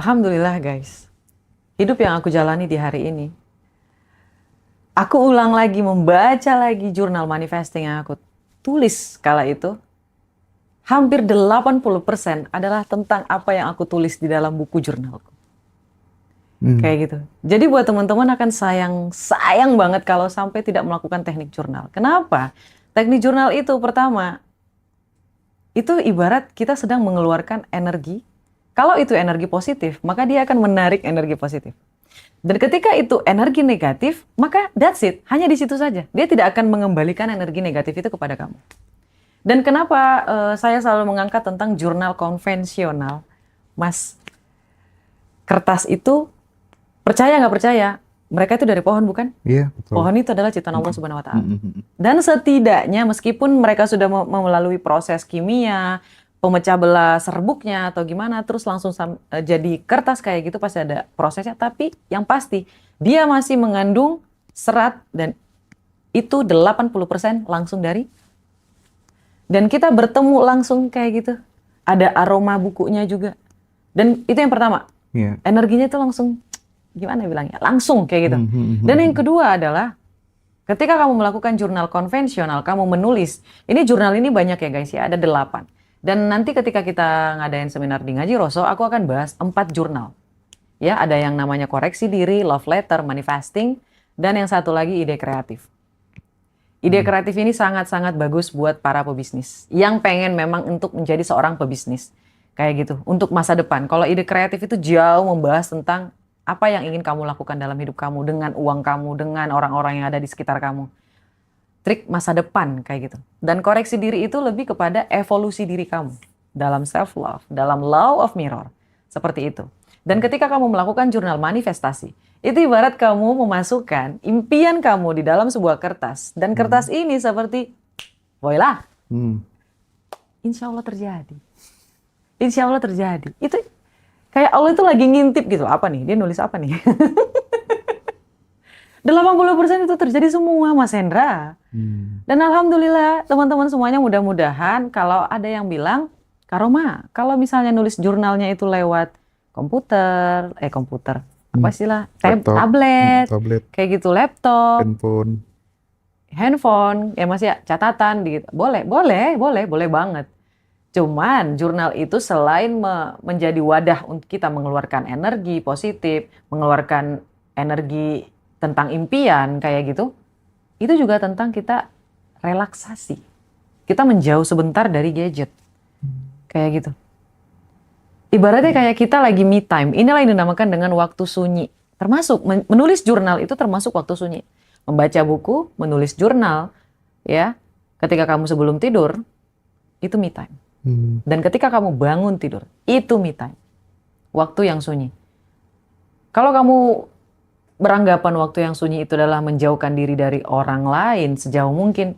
Alhamdulillah guys, hidup yang aku jalani di hari ini, aku ulang lagi, membaca lagi jurnal manifesting yang aku tulis kala itu, hampir 80% adalah tentang apa yang aku tulis di dalam buku jurnalku. Kayak gitu. Jadi buat teman-teman akan sayang banget kalau sampai tidak melakukan teknik jurnal. Kenapa? Teknik jurnal itu pertama, itu ibarat kita sedang mengeluarkan energi. Kalau itu energi positif, maka dia akan menarik energi positif. Dan ketika itu energi negatif, maka that's it. Hanya di situ saja. Dia tidak akan mengembalikan energi negatif itu kepada kamu. Dan kenapa saya selalu mengangkat tentang jurnal konvensional, Mas? Kertas itu, percaya nggak percaya, mereka itu dari pohon bukan? Iya, betul. Pohon itu adalah ciptaan Allah Subhanahu Wa Taala. Dan setidaknya meskipun mereka sudah melalui proses kimia, pemecah belah serbuknya atau gimana, terus langsung jadi kertas kayak gitu pasti ada prosesnya. Tapi yang pasti dia masih mengandung serat dan itu 80% langsung dari. Dan kita bertemu langsung kayak gitu. Ada aroma bukunya juga. Dan itu yang pertama. Iya. Energinya itu langsung, gimana bilangnya? Langsung kayak gitu. Dan yang kedua adalah, ketika kamu melakukan jurnal konvensional, kamu menulis. Ini jurnal ini banyak ya guys ya, ada 8. Dan nanti ketika kita ngadain seminar di Ngaji Roso, aku akan bahas 4 jurnal. Ya, ada yang namanya koreksi diri, love letter, manifesting, dan yang satu lagi ide kreatif. Ide kreatif ini sangat-sangat bagus buat para pebisnis yang pengen memang untuk menjadi seorang pebisnis. Kayak gitu, untuk masa depan. Kalau ide kreatif itu jauh membahas tentang apa yang ingin kamu lakukan dalam hidup kamu, dengan uang kamu, dengan orang-orang yang ada di sekitar kamu. Trik masa depan kayak gitu. Dan koreksi diri itu lebih kepada evolusi diri kamu. Dalam self-love, dalam law of mirror. Seperti itu. Dan ketika kamu melakukan jurnal manifestasi, itu ibarat kamu memasukkan impian kamu di dalam sebuah kertas. Dan kertas ini seperti, voila, insya Allah terjadi. Insya Allah terjadi. Itu kayak Allah itu lagi ngintip gitu. Apa nih? Dia nulis apa nih? 80% itu terjadi semua, Mas Hendra. Dan alhamdulillah teman-teman semuanya, mudah-mudahan kalau ada yang bilang, Karoma, kalau misalnya nulis jurnalnya itu lewat komputer, apa istilah? Tablet, kayak gitu, laptop, handphone, ya Mas ya, catatan gitu. Boleh banget. Cuman jurnal itu selain menjadi wadah untuk kita mengeluarkan energi positif, mengeluarkan energi tentang impian kayak gitu, itu juga tentang kita relaksasi. Kita menjauh sebentar dari gadget. Kayak gitu. Ibaratnya kayak kita lagi me time. Inilah yang dinamakan dengan waktu sunyi. Termasuk menulis jurnal itu termasuk waktu sunyi. Membaca buku, menulis jurnal, ya. Ketika kamu sebelum tidur, itu me time. Dan ketika kamu bangun tidur, itu me time. Waktu yang sunyi. Kalau kamu beranggapan waktu yang sunyi itu adalah menjauhkan diri dari orang lain sejauh mungkin,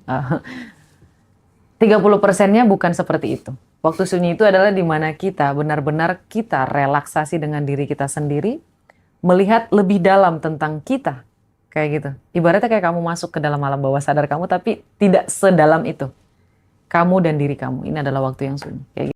30%-nya bukan seperti itu. Waktu sunyi itu adalah di mana kita benar-benar kita relaksasi dengan diri kita sendiri, melihat lebih dalam tentang kita. Kayak gitu. Ibaratnya kayak kamu masuk ke dalam alam bawah sadar kamu, tapi tidak sedalam itu. Kamu dan diri kamu. Ini adalah waktu yang sunyi. Kayak gitu.